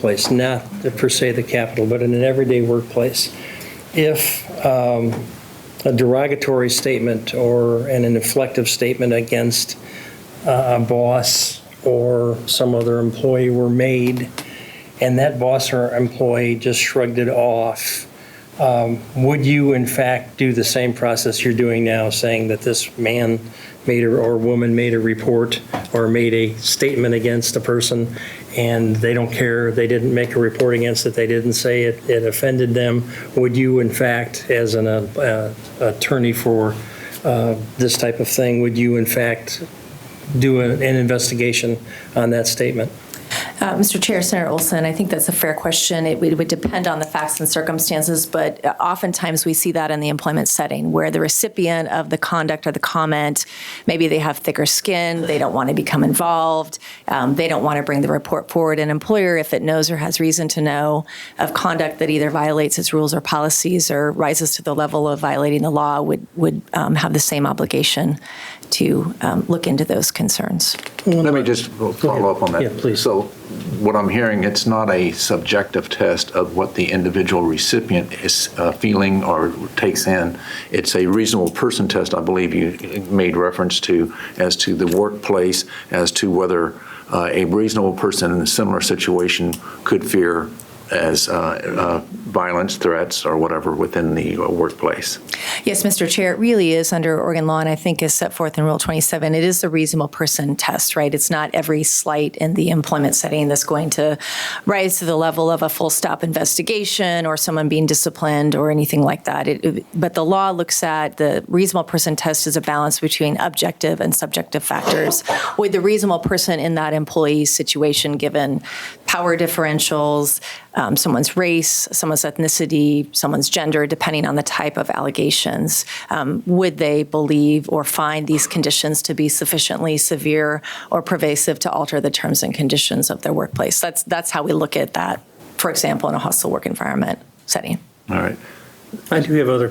place, not per se the Capitol, but in an everyday workplace, if a derogatory statement or an inflective statement against a boss or some other employee were made, and that boss or employee just shrugged it off, would you in fact do the same process you're doing now, saying that this man made or woman made a report or made a statement against a person and they don't care, they didn't make a report against it, they didn't say it offended them? Would you in fact, as an attorney for this type of thing, would you in fact do an investigation on that statement? Mr. Chair, Senator Olsen, I think that's a fair question. It would depend on the facts and circumstances, but oftentimes we see that in the employment setting where the recipient of the conduct or the comment, maybe they have thicker skin, they don't want to become involved, they don't want to bring the report forward. An employer, if it knows or has reason to know of conduct that either violates its rules or policies or rises to the level of violating the law, would have the same obligation to look into those concerns. Let me just follow up on that. Yeah, please. So what I'm hearing, it's not a subjective test of what the individual recipient is feeling or takes in. It's a reasonable person test, I believe you made reference to, as to the workplace, as to whether a reasonable person in a similar situation could fear as violence, threats, or whatever within the workplace. Yes, Mr. Chair, it really is under Oregon law, and I think is set forth in Rule 27. It is the reasonable person test, right? It's not every slight in the employment setting that's going to rise to the level of a full stop investigation or someone being disciplined or anything like that. But the law looks at the reasonable person test as a balance between objective and subjective factors. With the reasonable person in that employee's situation, given power differentials, someone's race, someone's ethnicity, someone's gender, depending on the type of allegations, would they believe or find these conditions to be sufficiently severe or pervasive to alter the terms and conditions of their workplace? That's how we look at that, for example, in a hostile work environment setting. All right. I do have other